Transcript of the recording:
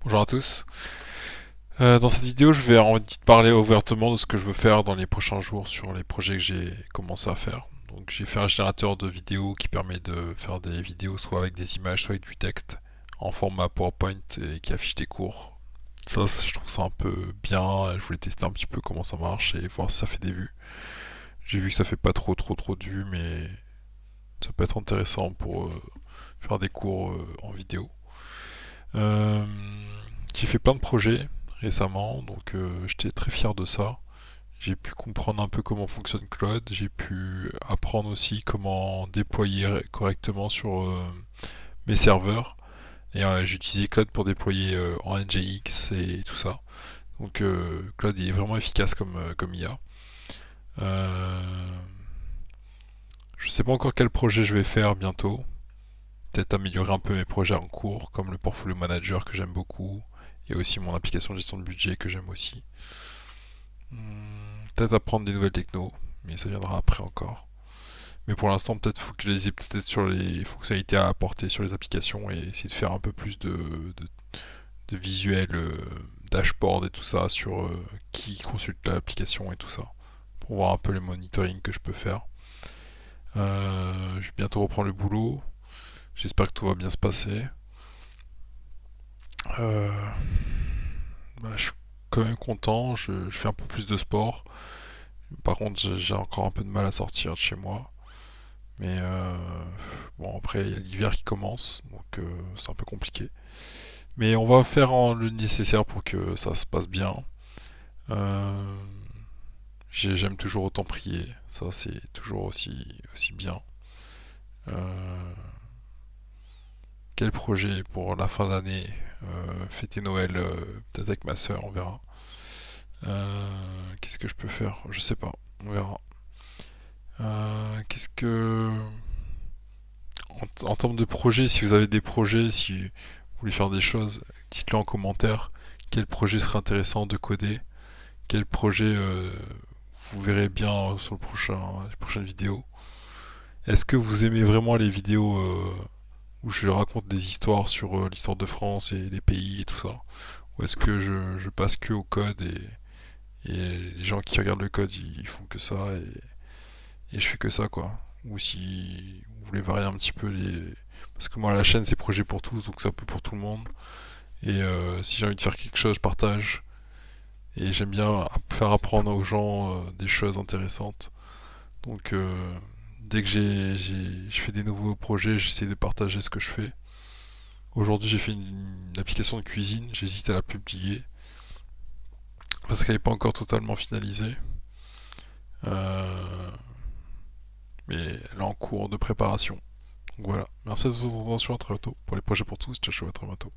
Bonjour à tous. Dans cette vidéo, je vais envie de parler ouvertement de ce que je veux faire dans les prochains jours sur les projets que j'ai commencé à faire. Donc j'ai fait un générateur de vidéos qui permet de faire des vidéos soit avec des images, soit avec du texte en format PowerPoint et qui affiche des cours. Ça, je trouve ça un peu bien. Je voulais tester un petit peu comment ça marche et voir si ça fait des vues. J'ai vu que ça fait pas trop de vues, mais ça peut être intéressant pour faire des cours en vidéo. Euh, j'ai fait plein de projets récemment, donc j'étais très fier de ça. J'ai pu comprendre un peu comment fonctionne Claude, j'ai pu apprendre aussi comment déployer correctement sur mes serveurs. Et j'ai utilisé Claude pour déployer en NGX et tout ça. Donc Claude il est vraiment efficace comme IA. Euh, je sais pas encore quel projet je vais faire bientôt. Peut-être améliorer un peu mes projets en cours, comme le Portfolio Manager que j'aime beaucoup, et aussi mon application de gestion de budget que j'aime aussi. Peut-être apprendre des nouvelles technos, mais ça viendra après encore. Mais pour l'instant, peut-être focaliser peut-être sur les fonctionnalités à apporter sur les applications et essayer de faire un peu plus de visuels, dashboard et tout ça sur qui consulte l'application et tout ça. Pour voir un peu les monitoring que je peux faire. Je vais bientôt reprendre le boulot. J'espère que tout va bien se passer. Euh, je suis quand même content. Je fais un peu plus de sport. Par contre, j'ai encore un peu de mal à sortir de chez moi. Mais bon, après, il y a l'hiver qui commence, donc c'est un peu compliqué. Mais on va faire le nécessaire pour que ça se passe bien. Euh, j'aime toujours autant prier, ça c'est toujours aussi bien. Euh, quel projet pour la fin d'année? Fêter Noël, peut-être avec ma soeur, on verra. Qu'est-ce que je peux faire? Je sais pas, on verra. Qu'est-ce que en termes de projet, si vous avez des projets, si vous voulez faire des choses, dites-le en commentaire. Quel projet serait intéressant de coder? Quel projet vous verrez bien sur les prochaines vidéos? Est-ce que vous aimez vraiment les vidéos où je raconte des histoires sur l'histoire de France et les pays et tout ça? Ou est-ce que je passe que au code et les gens qui regardent le code ils font que ça et je fais que ça quoi? Ou si vous voulez varier un petit peu les... Parce que moi la chaîne c'est projet pour tous donc c'est un peu pour tout le monde. Et si j'ai envie de faire quelque chose je partage. Et j'aime bien faire apprendre aux gens des choses intéressantes. Donc dès que je fais des nouveaux projets, j'essaie de partager ce que je fais. Aujourd'hui j'ai fait une application de cuisine, j'hésite à la publier parce qu'elle n'est pas encore totalement finalisée. Euh, mais elle est en cours de préparation. Donc voilà. Merci de votre attention, à très bientôt. Pour les projets pour tous, ciao ciao, à très bientôt.